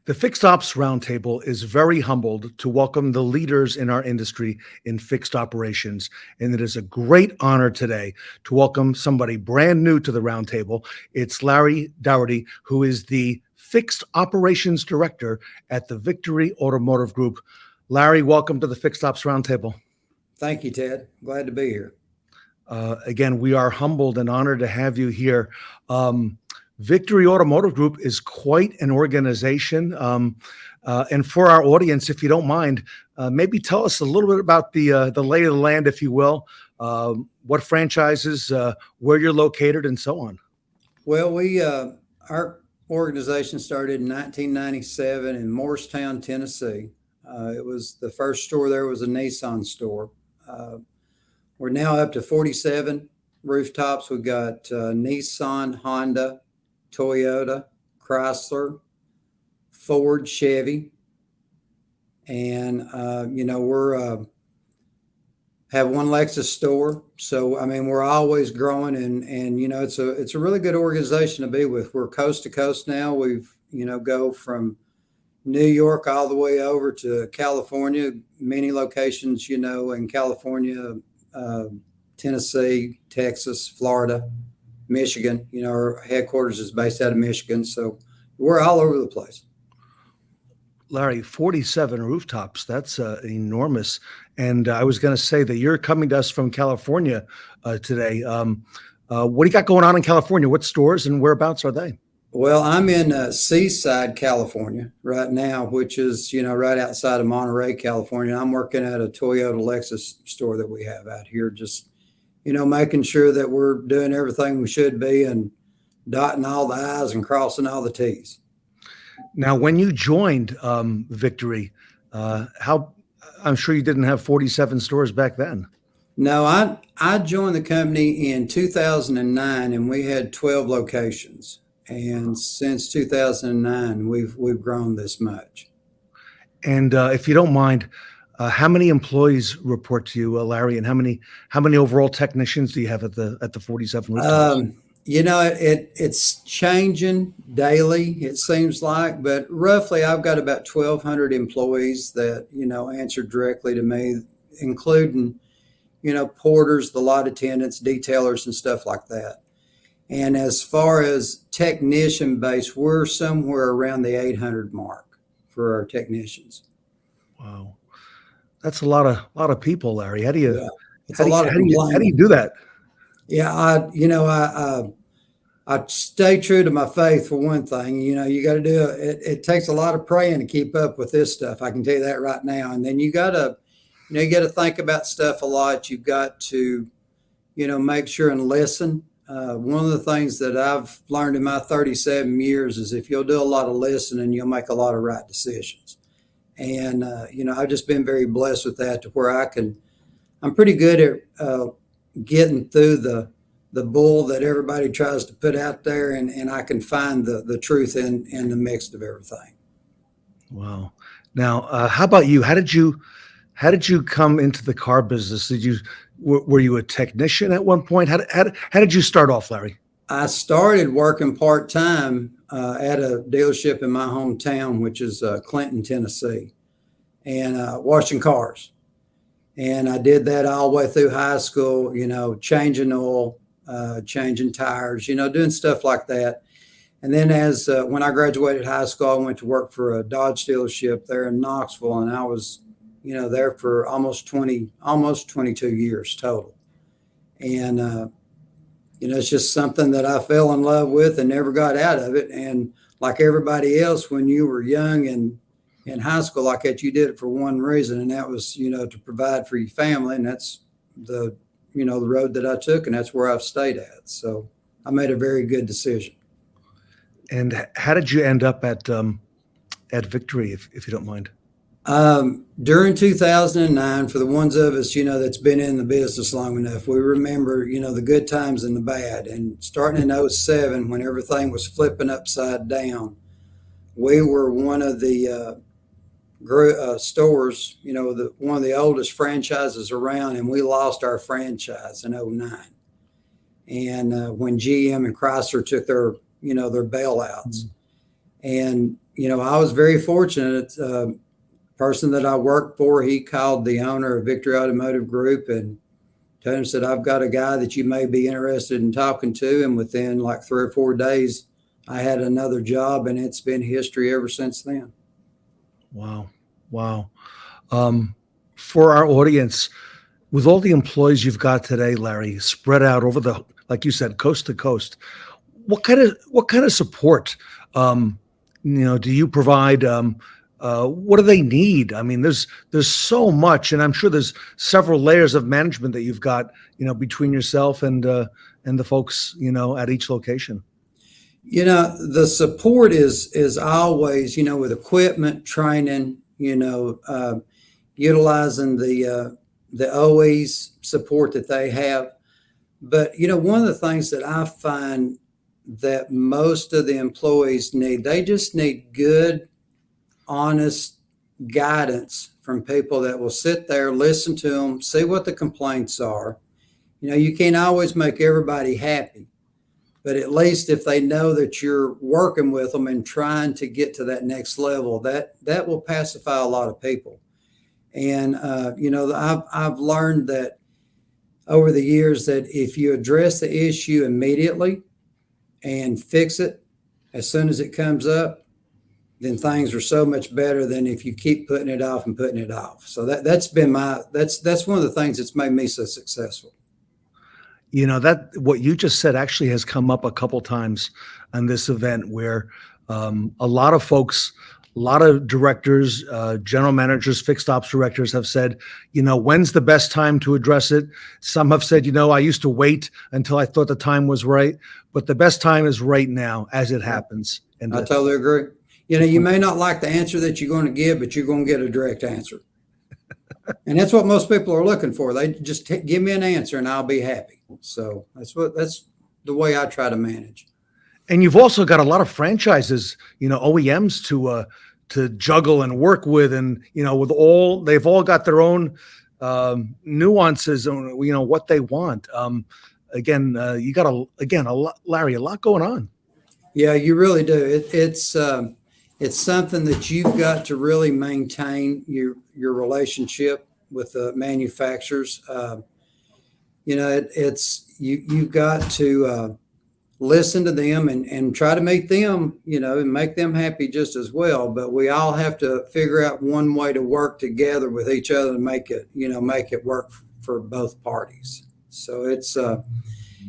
The Fixed Ops Roundtable is very humbled to welcome the leaders in our industry in fixed operations. And it is a great honor today to welcome somebody brand new to the roundtable. It's Larry Dougherty, who is the Fixed Operations Director at the Victory Automotive Group. Larry, welcome to the Fixed Ops Roundtable. Thank you, Ted. Glad to be here. Again, we are humbled and honored to have you here. Victory Automotive Group is quite an organization. And for our audience, if you don't mind, maybe tell us a little bit about the lay of the land, if you will, what franchises, where you're located, and so on. Well, our organization started in 1997 in Morristown, Tennessee. It was the first store there was a Nissan store. We're now up to 47 rooftops. We've got Nissan, Honda, Toyota, Chrysler, Ford, Chevy, and we're have one Lexus store. So I mean, we're always growing, and it's a really good organization to be with. We're coast to coast now. We've go from New York all the way over to California, many locations in California, Tennessee, Texas, Florida, Michigan. Our headquarters is based out of Michigan, so we're all over the place. Larry, 47 rooftops, that's enormous. And I was going to say that you're coming to us from California today. What do you got going on in California? What stores and whereabouts are they? Well, I'm in Seaside, California right now, which is, right outside of Monterey, California. I'm working at a Toyota Lexus store that we have out here, just making sure that we're doing everything we should be and dotting all the I's and crossing all the T's. Now, when you joined Victory, I'm sure you didn't have 47 stores back then. No, I joined the company in 2009, and we had 12 locations. And since 2009, we've grown this much. And if you don't mind, how many employees report to you, Larry, and how many overall technicians do you have at the 47 rooftops? It's changing daily, it seems like, but roughly I've got about 1,200 employees that, answer directly to me, including, porters, the lot attendants, detailers, and stuff like that. And as far as technician base, we're somewhere around the 800 mark for our technicians. Wow. That's a lot of people, Larry. How do you, yeah, it's a lot of complaining. How do you do that? Yeah, I stay true to my faith for one thing. You got to do it. It takes a lot of praying to keep up with this stuff. I can tell you that right now. And then you got to think about stuff a lot. You've got to, make sure and listen. One of the things that I've learned in my 37 years is if you'll do a lot of listening, you'll make a lot of right decisions. And, I've just been very blessed with that to where I'm pretty good at getting through the bull that everybody tries to put out there, and I can find the truth in the mix of everything. Wow. Now, how about you? How did you come into the car business? Were you a technician at one point? How did you start off, Larry? I started working part-time at a dealership in my hometown, which is Clinton, Tennessee, and washing cars. And I did that all the way through high school, changing oil, changing tires, doing stuff like that. And then when I graduated high school, I went to work for a Dodge dealership there in Knoxville, and I was there for almost 22 years total. And, it's just something that I fell in love with and never got out of it. And like everybody else, when you were young and in high school like that, you did it for one reason, and that was, to provide for your family. And that's the road that I took, and that's where I've stayed at. So I made a very good decision. And how did you end up at Victory, if you don't mind? During 2009, for the ones of us, that's been in the business long enough, we remember, the good times and the bad. And starting in 2007, when everything was flipping upside down, we were one of the stores, one of the oldest franchises around, and we lost our franchise in 2009. And when GM and Chrysler took their bailouts. And I was very fortunate. Person that I worked for, he called the owner of Victory Automotive Group and told him, said, I've got a guy that you may be interested in talking to. And within like 3 or 4 days, I had another job, and it's been history ever since then. Wow. Wow. For our audience, with all the employees you've got today, Larry, spread out over the, like you said, coast to coast, what kind of support, do you provide? What do they need? I mean, there's so much, and I'm sure there's several layers of management that you've got, between yourself and the folks, at each location. The support is always, with equipment, training, utilizing the OE's support that they have. But, one of the things that I find that most of the employees need, they just need good, honest guidance from people that will sit there, listen to them, see what the complaints are. You can't always make everybody happy, but at least if they know that you're working with them and trying to get to that next level, that will pacify a lot of people. And, I've learned that over the years that if you address the issue immediately and fix it as soon as it comes up, then things are so much better than if you keep putting it off and putting it off. So that's been that's one of the things that's made me so successful. That what you just said actually has come up a couple times on this event where a lot of folks, a lot of directors, general managers, fixed ops directors have said, when's the best time to address it? Some have said, I used to wait until I thought the time was right, but the best time is right now as it happens. And I totally agree. You may not like the answer that you're going to give, but you're going to get a direct answer. And that's what most people are looking for. They just give me an answer and I'll be happy. So that's the way I try to manage. And you've also got a lot of franchises, OEMs to juggle and work with, and they've all got their own nuances on what they want. You got a lot, Larry, a lot going on. Yeah, you really do. It's something that you've got to really maintain your relationship with the manufacturers. You've got to listen to them and try to meet them, and make them happy just as well. But we all have to figure out one way to work together with each other and make it work for both parties. So it's,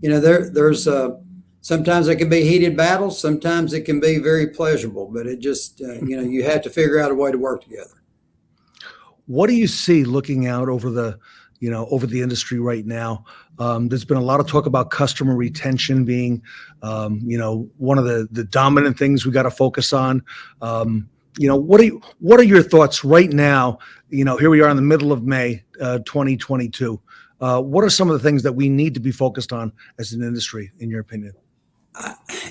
there's sometimes it can be heated battles. Sometimes it can be very pleasurable, but it just, you have to figure out a way to work together. What do you see looking out over the industry right now? There's been a lot of talk about customer retention being, one of the dominant things we got to focus on. What are your thoughts right now? Here we are in the middle of May, 2022. What are some of the things that we need to be focused on as an industry, in your opinion?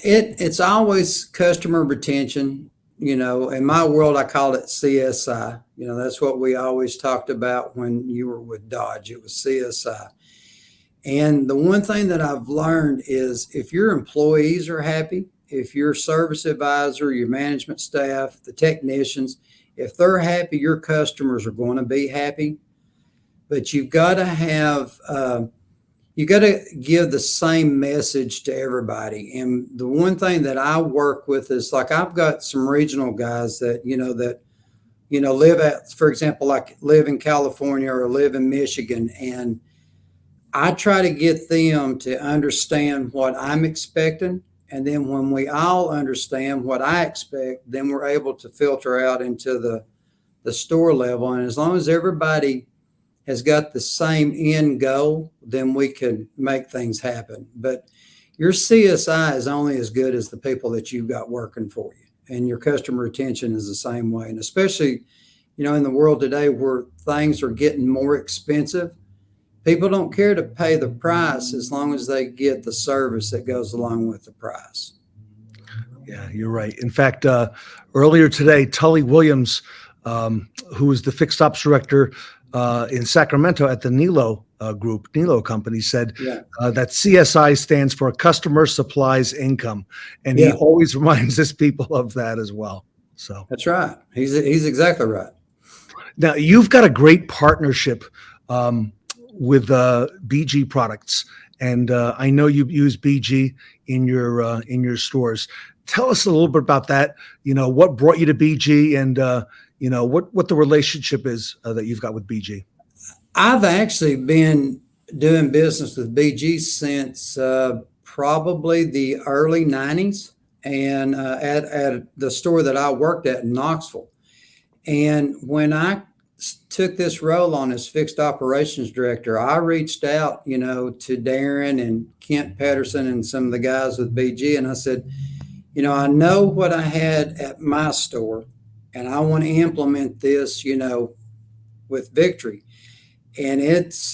It's always customer retention. In my world, I call it CSI. That's what we always talked about when you were with Dodge. It was CSI. And the one thing that I've learned is if your employees are happy, if your service advisor, your management staff, the technicians, if they're happy, your customers are going to be happy. But you've got to have, you got to give the same message to everybody. And the one thing that I work with is like, I've got some regional guys that, live at, for example, like live in California or live in Michigan. And I try to get them to understand what I'm expecting. And then when we all understand what I expect, then we're able to filter out into the store level. And as long as everybody has got the same end goal, then we can make things happen. But your CSI is only as good as the people that you've got working for you. And your customer retention is the same way. And especially, in the world today where things are getting more expensive, people don't care to pay the price as long as they get the service that goes along with the price. Yeah, you're right. In fact, earlier today, Tully Williams, who is the fixed ops director in Sacramento at the Nilo group, Nilo company, said that CSI stands for Customer Supplies Income. And he always reminds his people of that as well. So That's right. He's exactly right. now you've got a great partnership with BG products, and I know you use BG in your stores. Tell us a little bit about that. What brought you to BG, and what the relationship is that you've got with BG. I've actually been doing business with BG since probably the early 90s, and at the store that I worked at in Knoxville. And when I took this role on as fixed operations director, I reached out, to Darren and Kent Patterson and some of the guys with BG, and I said, I know what I had at my store, and I want to implement this, with Victory. And it's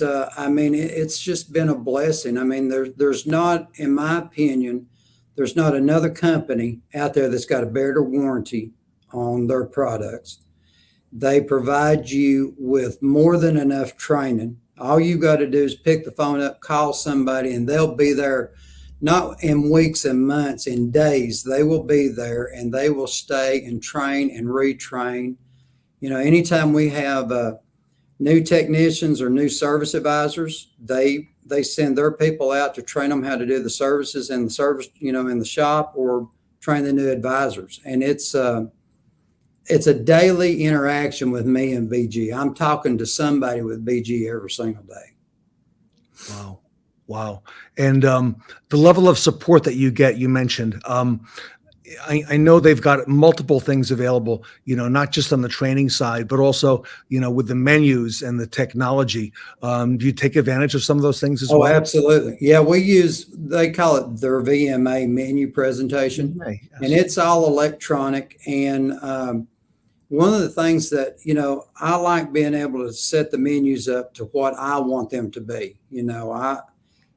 just been a blessing. I mean, there's not, in my opinion, there's not another company out there that's got a better warranty on their products. They provide you with more than enough training. All you got to do is pick the phone up, call somebody, and they'll be there, not in weeks and months, in days. They will be there, and they will stay and train and retrain. Anytime we have new technicians or new service advisors, they send their people out to train them how to do the services in the service, in the shop, or train the new advisors. And it's a daily interaction with me and BG. I'm talking to somebody with BG every single day. Wow. Wow. And the level of support that you get, you mentioned, I know they've got multiple things available, not just on the training side, but also, with the menus and the technology. Do you take advantage of some of those things as well? Oh, absolutely. Yeah, they call it their VMA menu presentation, Okay, yes. and it's all electronic. And one of the things that, I like being able to set the menus up to what I want them to be.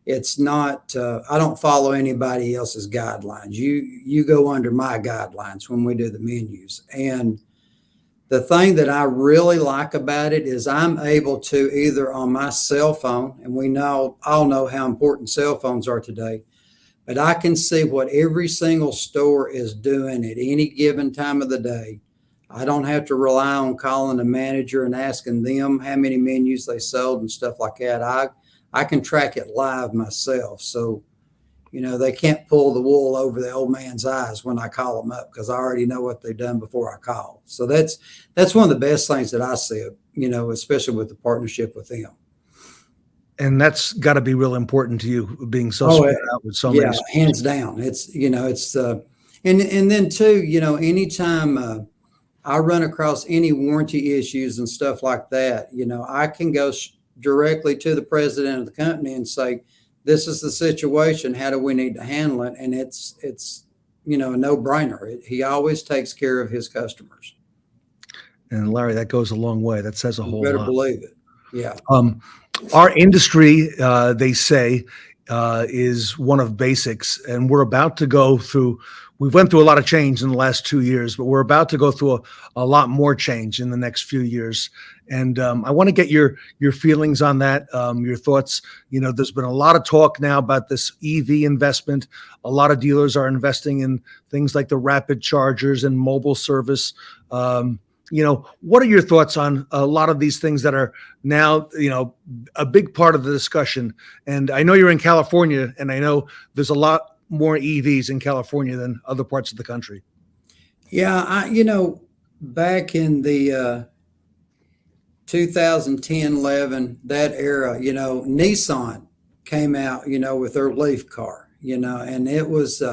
It's not, I don't follow anybody else's guidelines. You go under my guidelines when we do the menus. And the thing that I really like about it is I'm able to, either on my cell phone, and we all know how important cell phones are today, but I can see what every single store is doing at any given time of the day. I don't have to rely on calling the manager and asking them how many menus they sold and stuff like that. I can track it live myself. So, they can't pull the wool over the old man's eyes when I call them up, because I already know what they've done before I call. So that's one of the best things that I see, especially with the partnership with them. And that's got to be real important to you, being so Oh, spread out with so many. Yeah, hands down. And then too, anytime I run across any warranty issues and stuff like that, I can go directly to the president of the company and say, this is the situation. How do we need to handle it? And it's a no-brainer. He always takes care of his customers. And Larry, that goes a long way. That says a whole lot. You better believe it. Yeah. Our industry, they say, is one of basics, and we're about to go through. We've went through a lot of change in the last 2 years, but we're about to go through a lot more change in the next few years. And I want to get your feelings on that, your thoughts. There's been a lot of talk now about this EV investment. A lot of dealers are investing in things like the rapid chargers and mobile service. What are your thoughts on a lot of these things that are now, a big part of the discussion? And I know you're in California, and I know there's a lot more EVs in California than other parts of the country. Yeah, back in the 2010, 11, that era, Nissan came out, with their Leaf car, and it was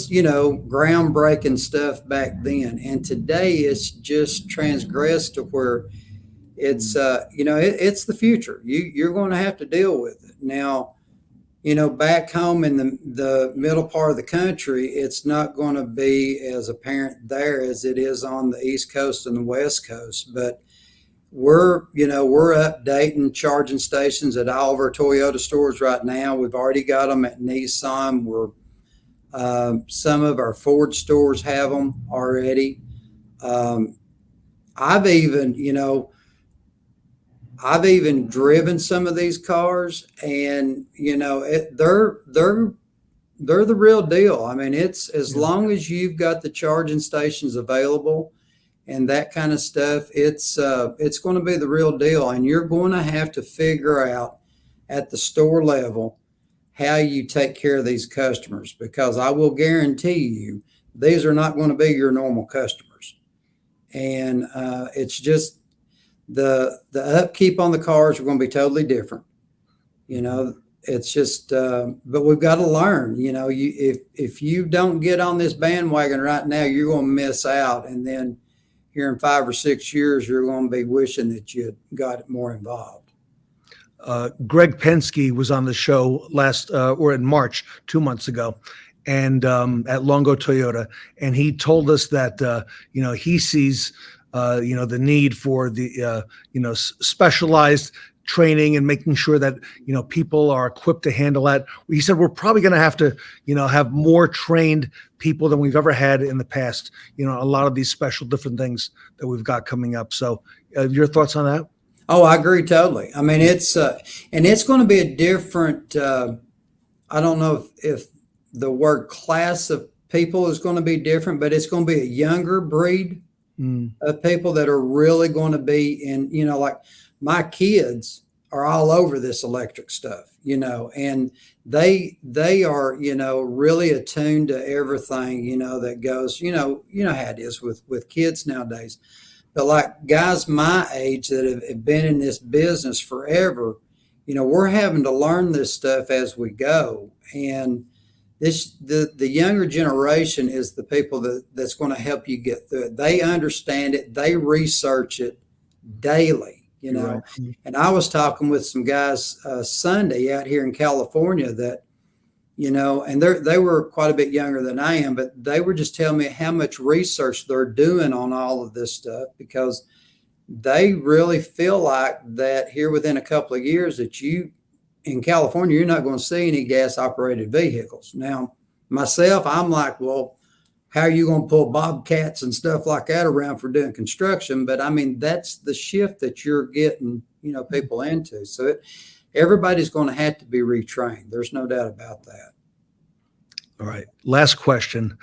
groundbreaking stuff back then. And today it's just transgressed to where it's, it's the future. You're going to have to deal with it. Now, back home in the middle part of the country, it's not going to be as apparent there as it is on the East Coast and the West Coast. But we're updating charging stations at all of our Toyota stores right now. We've already got them at Nissan. Some of our Ford stores have them already. I've even driven some of these cars, and they're they're the real deal. I mean, it's as long as you've got the charging stations available and that kind of stuff, it's going to be the real deal. And you're going to have to figure out at the store level how you take care of these customers, because I will guarantee you these are not going to be your normal customers. And it's just the upkeep on the cars are going to be totally different. You know, it's just, but we've got to learn. You know, if you don't get on this bandwagon right now, you're going to miss out. And then here in 5 or 6 years, you're going to be wishing that you got more involved. Greg Penske was on the show or in March, 2 months ago, and at Longo Toyota, and he told us that he sees the need for the specialized training and making sure that people are equipped to handle that. He said we're probably going to have to have more trained people than we've ever had in the past. A lot of these special different things that we've got coming up. So, your thoughts on that? Oh, I agree totally. I mean, it's and it's going to be a different. I don't know if the word class of people is going to be different, but it's going to be a younger breed of people that are really going to be in. Like my kids are all over this electric stuff, and they are really attuned to everything that goes. You know how it is with kids nowadays. But like guys my age that have been in this business forever, we're having to learn this stuff as we go. And the younger generation is the people that's going to help you get through it. They understand it. They research it daily, Right. And I was talking with some guys Sunday out here in California that, and they were quite a bit younger than I am, but they were just telling me how much research they're doing on all of this stuff, because they really feel like that here within a couple of years that in California, you're not going to see any gas operated vehicles. Now, myself, I'm like, well, how are you going to pull bobcats and stuff like that around for doing construction? But I mean, that's the shift that you're getting, people into. So everybody's going to have to be retrained. There's no doubt about that. All right. Last question.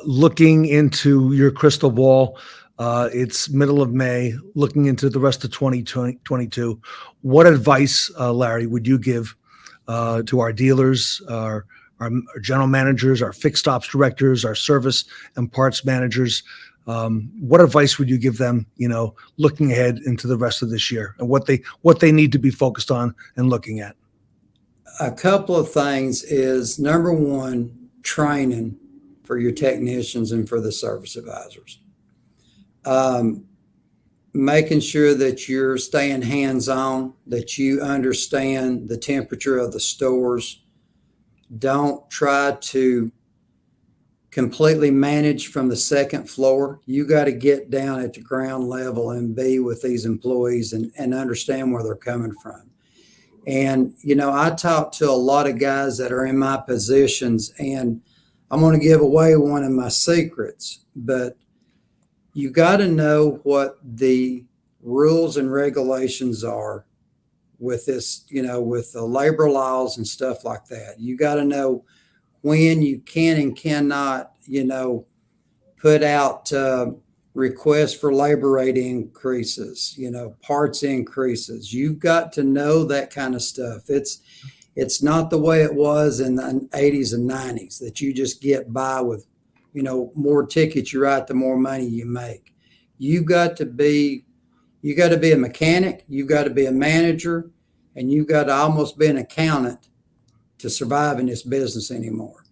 Looking into your crystal ball, it's middle of May, looking into the rest of 2022. What advice, Larry, would you give to our dealers, our general managers, our fixed ops directors, our service and parts managers? What advice would you give them, looking ahead into the rest of this year, and what they need to be focused on and looking at? A couple of things is, number one, training for your technicians and for the service advisors. Making sure that you're staying hands-on, that you understand the temperature of the stores. Don't try to completely manage from the second floor. You got to get down at the ground level and be with these employees and understand where they're coming from. And, I talk to a lot of guys that are in my positions, and I'm going to give away one of my secrets, but you got to know what the rules and regulations are with this, with the labor laws and stuff like that. You got to know when you can and cannot, put out requests for labor rate increases, parts increases. You've got to know that kind of stuff. It's not the way it was in the 80s and 90s that you just get by with, more tickets you write, the more money you make. You got to be a mechanic. You've got to be a manager, and you've got to almost be an accountant to survive in this business anymore.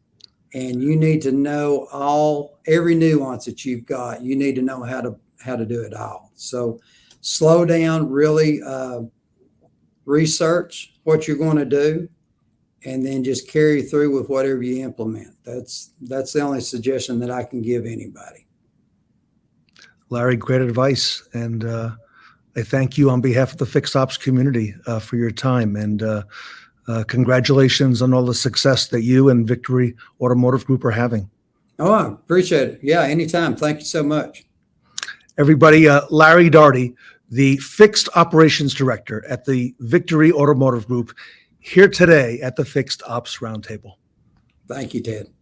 And you need to know every nuance that you've got. You need to know how to do it all. So slow down, really research what you're going to do, and then just carry through with whatever you implement. That's the only suggestion that I can give anybody. Larry, great advice. And I thank you on behalf of the fixed ops community for your time. And congratulations on all the success that you and Victory Automotive Group are having. Oh, I appreciate it. Yeah, anytime. Thank you so much. Everybody, Larry Daugherty, the Fixed Operations Director at the Victory Automotive Group, here today at the Fixed Ops Roundtable. Thank you, Ted.